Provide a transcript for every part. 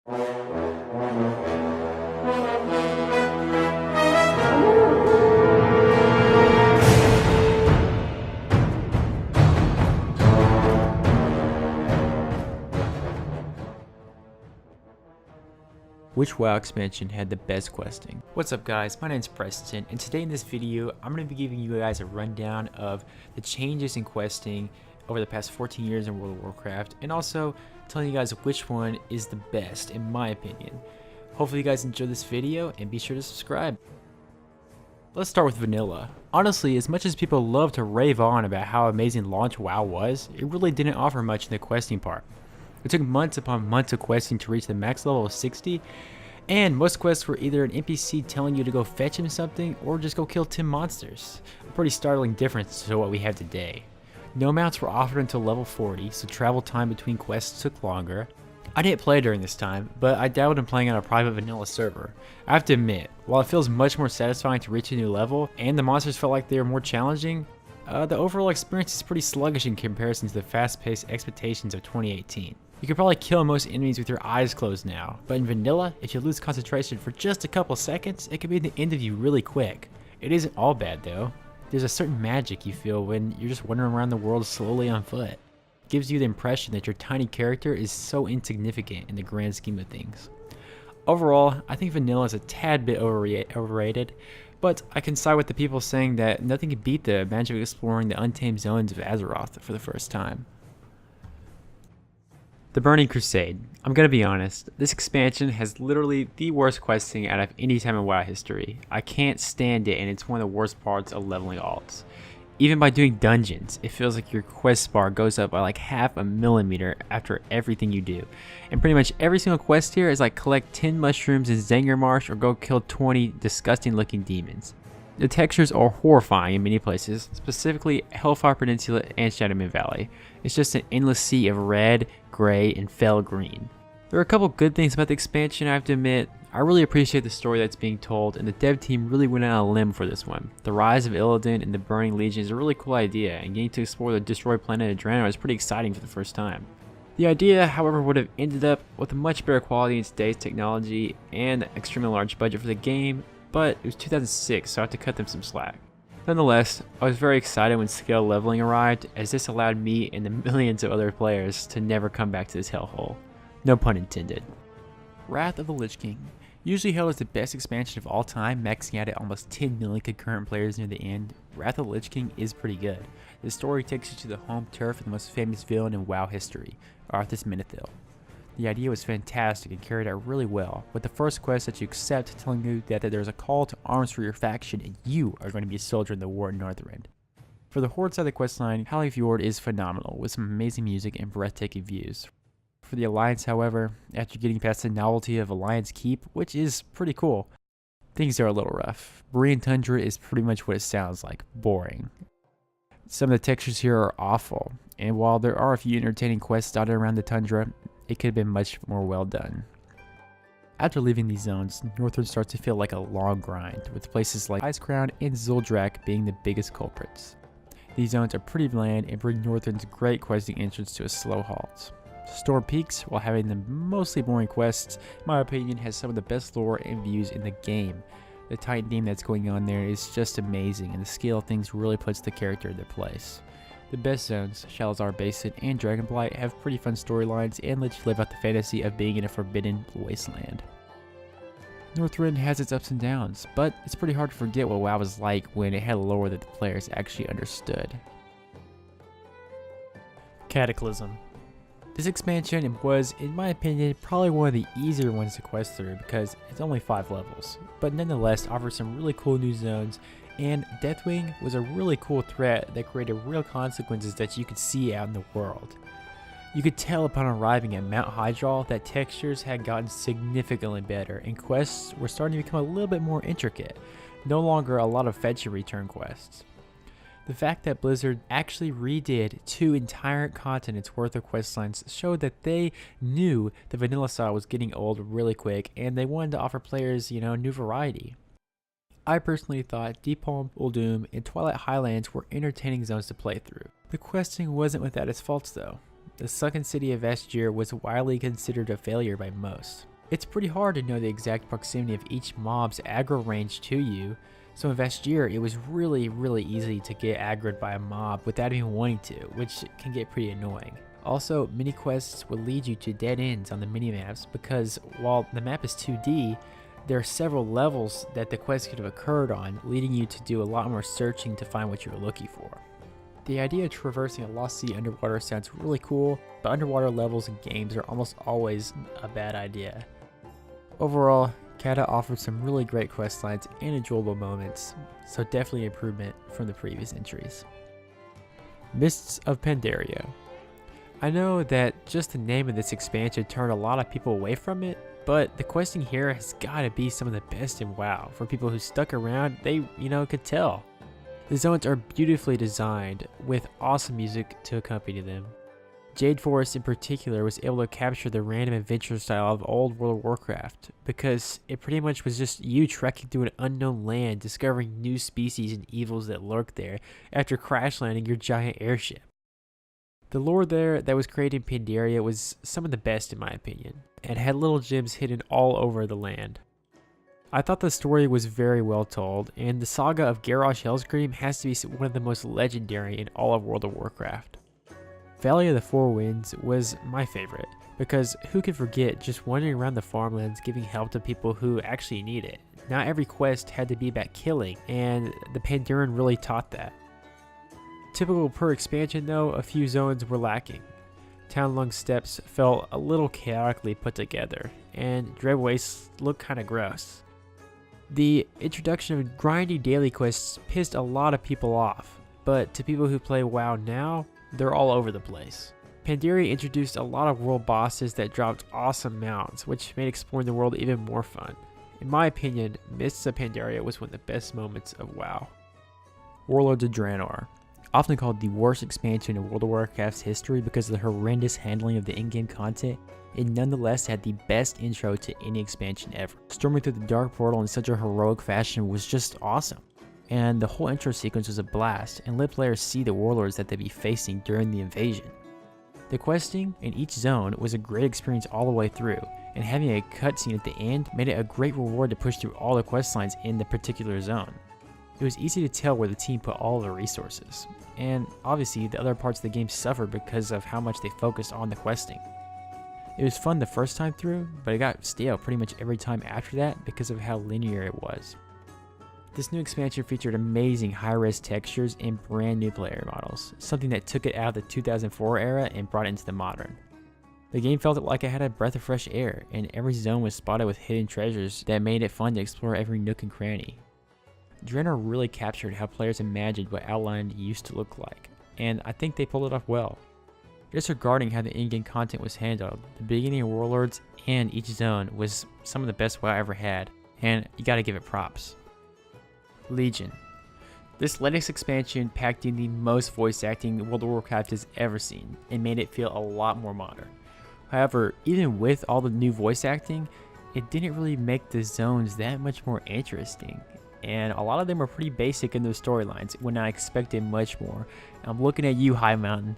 Which WoW expansion had the best questing? What's up guys, my name's Preston, and today in this video I'm going to be giving you guys a rundown of the changes in questing over the past 14 years in World of Warcraft, and also telling you guys which one is the best in my opinion. Hopefully you guys enjoyed this video and be sure to subscribe. Let's start with vanilla. Honestly, as much as people love to rave on about how amazing launch WoW was, it really didn't offer much in the questing part. It took months upon months of questing to reach the max level of 60, and most quests were either an NPC telling you to go fetch him something or just go kill 10 monsters. A pretty startling difference to what we have today. No mounts were offered until level 40, so travel time between quests took longer. I didn't play during this time, but I dabbled in playing on a private vanilla server. I have to admit, while it feels much more satisfying to reach a new level, and the monsters felt like they were more challenging, the overall experience is pretty sluggish in comparison to the fast-paced expectations of 2018. You could probably kill most enemies with your eyes closed now, but in vanilla, if you lose concentration for just a couple seconds, it could be the end of you really quick. It isn't all bad though. There's a certain magic you feel when you're just wandering around the world slowly on foot. It gives you the impression that your tiny character is so insignificant in the grand scheme of things. Overall, I think vanilla is a tad bit overrated, but I can side with the people saying that nothing can beat the magic of exploring the untamed zones of Azeroth for the first time. The Burning Crusade. I'm gonna be honest, this expansion has literally the worst questing out of any time in WoW history. I can't stand it, and it's one of the worst parts of leveling alts. Even by doing dungeons, it feels like your quest bar goes up by like half a millimeter after everything you do. And pretty much every single quest here is like collect 10 mushrooms in Zangarmarsh or go kill 20 disgusting looking demons. The textures are horrifying in many places, specifically Hellfire Peninsula and Shadowmoon Valley. It's just an endless sea of red, gray, and fell green. There are a couple good things about the expansion I have to admit. I really appreciate the story that's being told, and the dev team really went out on a limb for this one. The rise of Illidan and the Burning Legion is a really cool idea, and getting to explore the destroyed planet of Draenor is pretty exciting for the first time. The idea, however, would have ended up with a much better quality in today's technology and an extremely large budget for the game, but it was 2006, so I had to cut them some slack. Nonetheless, I was very excited when scale leveling arrived, as this allowed me and the millions of other players to never come back to this hellhole. No pun intended. Wrath of the Lich King. Usually hailed as the best expansion of all time, maxing out at almost 10 million concurrent players near the end, Wrath of the Lich King is pretty good. The story takes you to the home turf of the most famous villain in WoW history, Arthas Menethil. The idea was fantastic and carried out really well, with the first quest that you accept telling you that there's a call to arms for your faction and you are going to be a soldier in the war in Northrend. For the Horde side of the questline, Halley Fjord is phenomenal, with some amazing music and breathtaking views. For the Alliance, however, after getting past the novelty of Alliance Keep, which is pretty cool, things are a little rough. Borean Tundra is pretty much what it sounds like, boring. Some of the textures here are awful, and while there are a few entertaining quests dotted around the tundra, it could have been much more well done. After leaving these zones, Northrend starts to feel like a long grind, with places like Icecrown and Zuldrak being the biggest culprits. These zones are pretty bland and bring Northrend's great questing entrance to a slow halt. Storm Peaks, while having the mostly boring quests, in my opinion has some of the best lore and views in the game. The Titan theme that's going on there is just amazing, and the scale of things really puts the character in their place. The best zones, Shalazar Basin and Dragonblight, have pretty fun storylines and let you live out the fantasy of being in a forbidden wasteland. Northrend has its ups and downs, but it's pretty hard to forget what WoW was like when it had a lore that the players actually understood. Cataclysm. This expansion was, in my opinion, probably one of the easier ones to quest through because it's only 5 levels, but nonetheless offers some really cool new zones, and Deathwing was a really cool threat that created real consequences that you could see out in the world. You could tell upon arriving at Mount Hyjal that textures had gotten significantly better and quests were starting to become a little bit more intricate, no longer a lot of fetch and return quests. The fact that Blizzard actually redid 2 entire continents worth of questlines showed that they knew the vanilla style was getting old really quick and they wanted to offer players, new variety. I personally thought Deepholm, Uldum, and Twilight Highlands were entertaining zones to play through. The questing wasn't without its faults though. The sunken city of Vashj'ir was widely considered a failure by most. It's pretty hard to know the exact proximity of each mob's aggro range to you, so in Vashtir it was really easy to get aggroed by a mob without even wanting to, which can get pretty annoying. Also, mini quests will lead you to dead ends on the mini-maps because while the map is 2D, there are several levels that the quest could have occurred on, leading you to do a lot more searching to find what you were looking for. The idea of traversing a lost sea underwater sounds really cool, but underwater levels in games are almost always a bad idea. Overall, Cata offered some really great quest lines and enjoyable moments, so definitely improvement from the previous entries. Mists of Pandaria. I know that just the name of this expansion turned a lot of people away from it, but the questing here has gotta be some of the best in WoW. For people who stuck around, they, could tell. The zones are beautifully designed with awesome music to accompany them. Jade Forest in particular was able to capture the random adventure style of old World of Warcraft because it pretty much was just you trekking through an unknown land, discovering new species and evils that lurk there after crash landing your giant airship. The lore there that was created in Pandaria was some of the best in my opinion, and had little gems hidden all over the land. I thought the story was very well told, and the saga of Garrosh Hellscream has to be one of the most legendary in all of World of Warcraft. Valley of the Four Winds was my favorite, because who could forget just wandering around the farmlands giving help to people who actually need it. Not every quest had to be about killing, and the Pandaren really taught that. Typical per expansion though, a few zones were lacking. Townlung Steppes felt a little chaotically put together, and Dread Wastes looked kinda gross. The introduction of grindy daily quests pissed a lot of people off, but to people who play WoW now, they're all over the place. Pandaria introduced a lot of world bosses that dropped awesome mounts, which made exploring the world even more fun. In my opinion, Mists of Pandaria was one of the best moments of WoW. Warlords of Draenor. Often called the worst expansion in World of Warcraft's history because of the horrendous handling of the in-game content, it nonetheless had the best intro to any expansion ever. Storming through the Dark Portal in such a heroic fashion was just awesome, and the whole intro sequence was a blast and let players see the warlords that they'd be facing during the invasion. The questing in each zone was a great experience all the way through, and having a cutscene at the end made it a great reward to push through all the quest lines in the particular zone. It was easy to tell where the team put all of the resources, and obviously the other parts of the game suffered because of how much they focused on the questing. It was fun the first time through, but it got stale pretty much every time after that because of how linear it was. This new expansion featured amazing high-res textures and brand new player models, something that took it out of the 2004 era and brought it into the modern. The game felt like it had a breath of fresh air, and every zone was spotted with hidden treasures that made it fun to explore every nook and cranny. Draenor really captured how players imagined what Outland used to look like, and I think they pulled it off well. Disregarding how the in-game content was handled, the beginning of Warlords and each zone was some of the best WoW I ever had, and you gotta give it props. Legion. This Linux expansion packed in the most voice acting World of Warcraft has ever seen, and made it feel a lot more modern. However, even with all the new voice acting, it didn't really make the zones that much more interesting, and a lot of them were pretty basic in their storylines when I expected much more. I'm looking at you, High Mountain.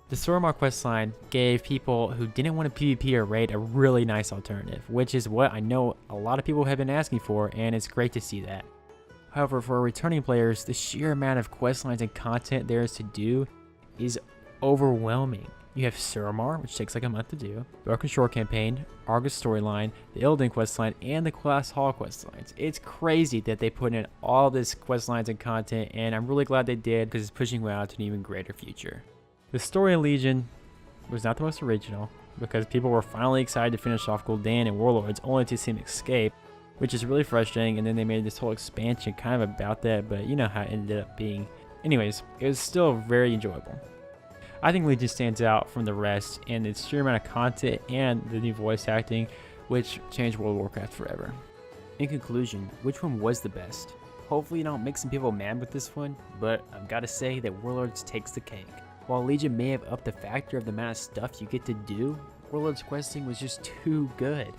The Soromar questline gave people who didn't want to PvP or raid a really nice alternative, which is what I know a lot of people have been asking for, and it's great to see that. However, for returning players, the sheer amount of questlines and content there is to do is overwhelming. You have Suramar, which takes like a month to do, the Broken Shore campaign, Argus storyline, the Illidan questline, and the Class Hall questlines. It's crazy that they put in all this questlines and content, and I'm really glad they did because it's pushing WoW to an even greater future. The story of Legion was not the most original because people were finally excited to finish off Gul'dan and Warlords only to see him escape, which is really frustrating, and then they made this whole expansion kind of about that, but you know how it ended up being. Anyways, it was still very enjoyable. I think Legion stands out from the rest in its sheer amount of content and the new voice acting, which changed World of Warcraft forever. In conclusion, which one was the best? Hopefully you don't make some people mad with this one, but I've got to say that Warlords takes the cake. While Legion may have upped the factor of the amount of stuff you get to do, Warlords questing was just too good.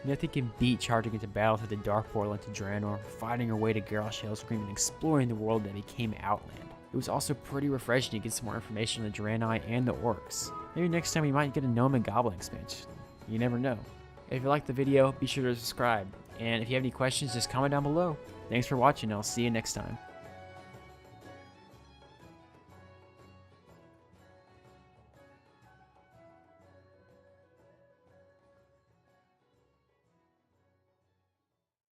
Nothing can beat charging into battle through the Dark Portal into Draenor, fighting your way to Garrosh Hellscream, and exploring the world that became Outland. It was also pretty refreshing to get some more information on the Draenei and the Orcs. Maybe next time we might get a Gnome and Goblin expansion. You never know. If you liked the video, be sure to subscribe. And if you have any questions, just comment down below. Thanks for watching, and I'll see you next time.